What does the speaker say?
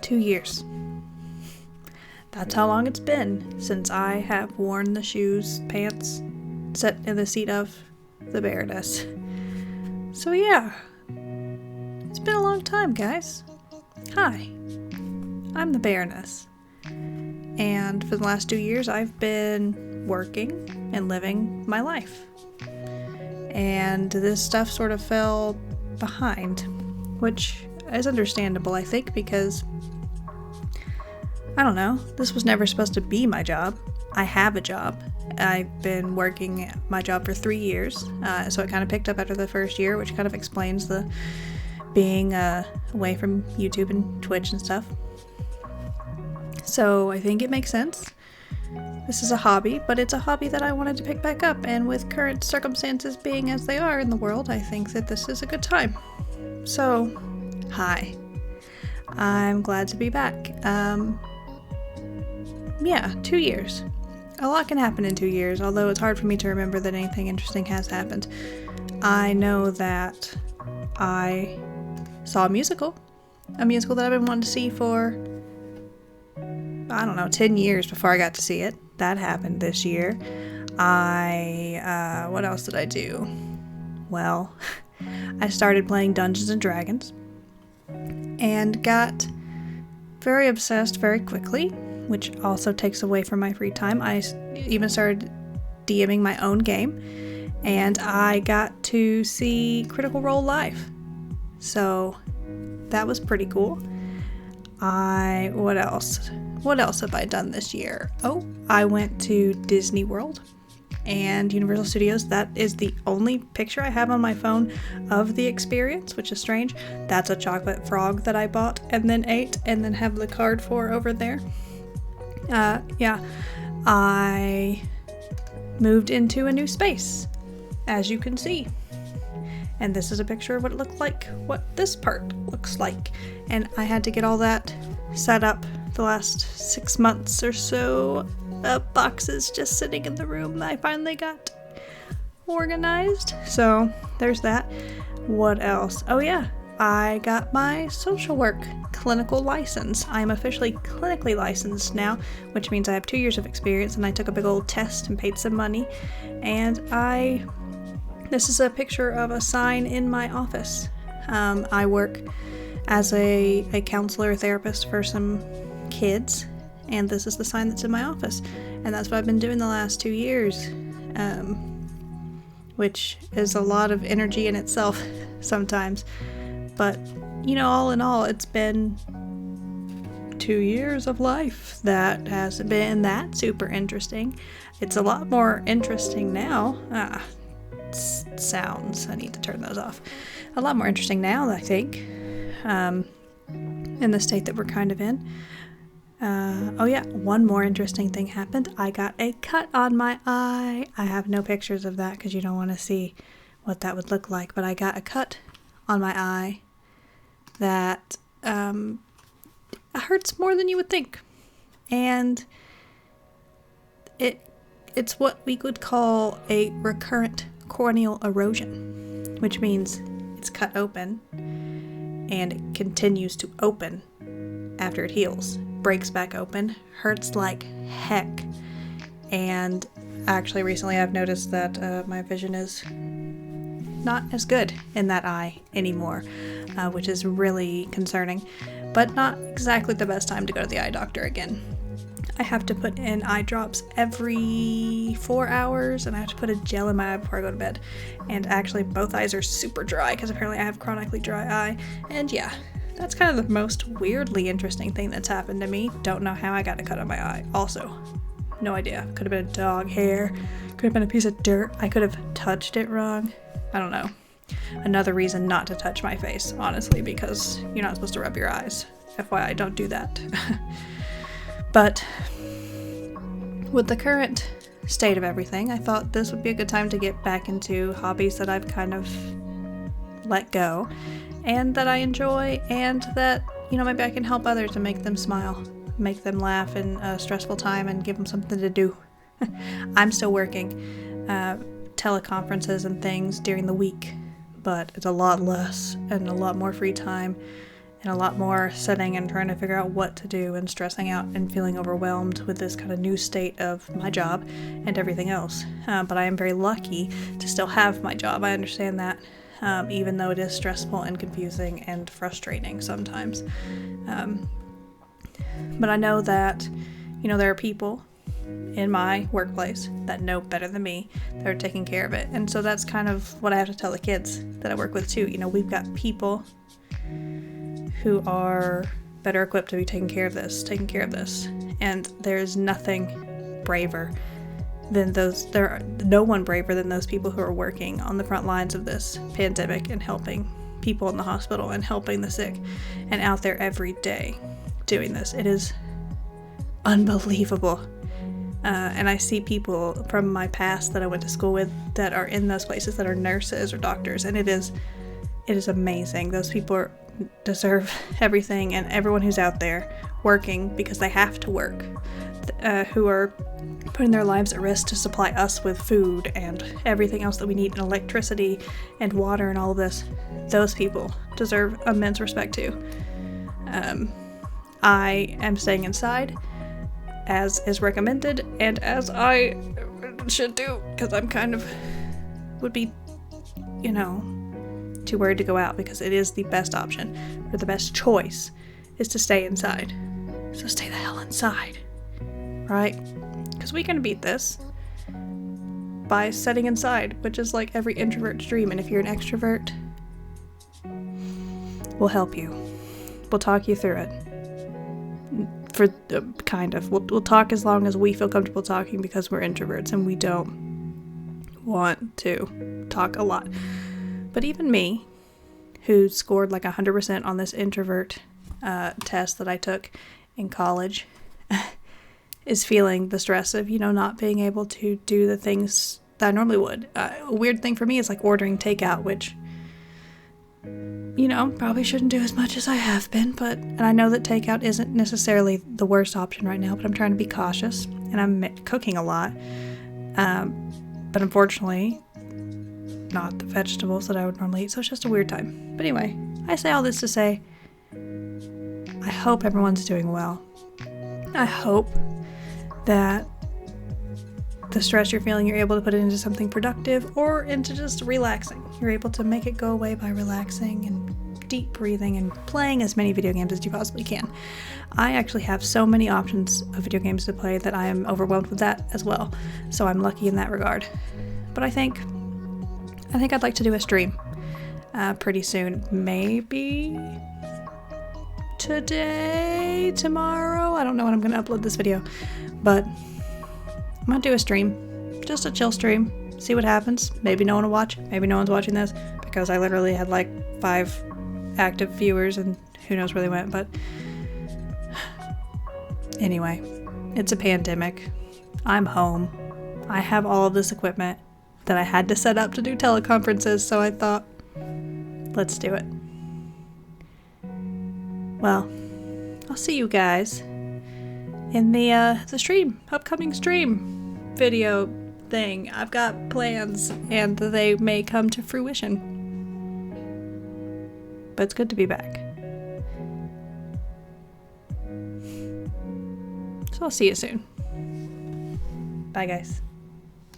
2 years. That's how long it's been since I have worn the shoes, pants, sat in the seat of the Bearoness. So yeah, it's been a long time, guys. Hi, I'm the Bearoness. And for the last 2 years, I've been working and living my life. And this stuff sort of fell behind, which is understandable, I think, because, I don't know, this was never supposed to be my job. I have a job. I've been working at my job for 3 years, so it kind of picked up after the first year, which kind of explains the being away from YouTube and Twitch and stuff. So I think it makes sense. This is a hobby, but it's a hobby that I wanted to pick back up, and with current circumstances being as they are in the world, I think that this is a good time. So, hi. I'm glad to be back. Yeah, 2 years. A lot can happen in 2 years, although it's hard for me to remember that anything interesting has happened. I know that I saw a musical that I've been wanting to see for, 10 years before I got to see it. That happened this year. What else did I do? Well, I started playing Dungeons and Dragons and got very obsessed very quickly, which also takes away from my free time. I even started DMing my own game, and I got to see Critical Role live. So that was pretty cool. What else? What else have I done this year? Oh, I went to Disney World and Universal Studios. That is the only picture I have on my phone of the experience, which is strange. That's a chocolate frog that I bought and then ate and then have the card for over there. I moved into a new space, as you can see. And this is a picture of what it looked like, what this part looks like. And I had to get all that set up the last 6 months or so. Boxes just sitting in the room. I finally got organized. So there's that. What else? Oh yeah, I got my social work clinical license. I'm officially clinically licensed now, which means I have 2 years of experience, and I took a big old test and paid some money. And this is a picture of a sign in my office. I work as a counselor therapist for some kids, and this is the sign that's in my office. And that's what I've been doing the last 2 years, which is a lot of energy in itself sometimes. But, all in all, it's been 2 years of life that hasn't been that super interesting. It's a lot more interesting now. Sounds. I need to turn those off. A lot more interesting now, I think, in the state that we're kind of in. One more interesting thing happened. I got a cut on my eye. I have no pictures of that because you don't want to see what that would look like, but I got a cut on my eye that hurts more than you would think. And it's what we would call a recurrent corneal erosion, which means it's cut open and it continues to open after it heals. Breaks back open, hurts like heck. And actually recently I've noticed that my vision is not as good in that eye anymore, which is really concerning, but not exactly the best time to go to the eye doctor again. I have to put in eye drops every 4 hours, and I have to put a gel in my eye before I go to bed. And actually both eyes are super dry because apparently I have chronically dry eye. And yeah, that's kind of the most weirdly interesting thing that's happened to me. Don't know how I got a cut on my eye. Also, no idea. Could have been a dog hair. Could have been a piece of dirt. I could have touched it wrong. I don't know. Another reason not to touch my face, honestly, because you're not supposed to rub your eyes. FYI, don't do that. But with the current state of everything, I thought this would be a good time to get back into hobbies that I've kind of let go and that I enjoy, and that, maybe I can help others and make them smile, make them laugh in a stressful time, and give them something to do. I'm still working teleconferences and things during the week, but it's a lot less and a lot more free time, and a lot more sitting and trying to figure out what to do and stressing out and feeling overwhelmed with this kind of new state of my job and everything else. But I am very lucky to still have my job. I understand that, even though it is stressful and confusing and frustrating sometimes. But I know that, there are people in my workplace that know better than me that are taking care of it. And so that's kind of what I have to tell the kids that I work with too. We've got people who are better equipped to be taking care of this. And there's nothing braver than no one braver than those people who are working on the front lines of this pandemic and helping people in the hospital and helping the sick and out there every day doing this. It is unbelievable. And I see people from my past that I went to school with that are in those places that are nurses or doctors, and it is amazing. Those people deserve everything, and everyone who's out there working because they have to work, who are putting their lives at risk to supply us with food and everything else that we need, and electricity and water and all of this, those people deserve immense respect too. I am staying inside, as is recommended, and as I should do, because I'm would be, too worried to go out, because it is the best option, or the best choice, is to stay inside. So stay the hell inside, right? Because we can beat this by sitting inside, which is like every introvert's dream. And if you're an extrovert, we'll help you. We'll talk you through it. We'll talk as long as we feel comfortable talking, because we're introverts and we don't want to talk a lot. But even me, who scored like 100% on this introvert test that I took in college, is feeling the stress of, not being able to do the things that I normally would. A weird thing for me is like ordering takeout, which, probably shouldn't do as much as I have been, and I know that takeout isn't necessarily the worst option right now, but I'm trying to be cautious, and I'm cooking a lot, but unfortunately, not the vegetables that I would normally eat, so it's just a weird time. But anyway, I say all this to say, I hope everyone's doing well. I hope that the stress you're feeling, you're able to put it into something productive or into just relaxing. You're able to make it go away by relaxing and deep breathing and playing as many video games as you possibly can. I actually have so many options of video games to play that I am overwhelmed with that as well. So I'm lucky in that regard. But I think I'd like to do a stream pretty soon. Maybe today, tomorrow. I don't know when I'm going to upload this video, but I'm going to do a stream. Just a chill stream. See what happens. Maybe no one will watch. Maybe no one's watching this, because I literally had like 5 active viewers and who knows where they went. But anyway, it's a pandemic. I'm home. I have all of this equipment that I had to set up to do teleconferences, so I thought, let's do it. Well, I'll see you guys in the upcoming stream video thing. I've got plans, and they may come to fruition. But it's good to be back. So I'll see you soon. Bye, guys.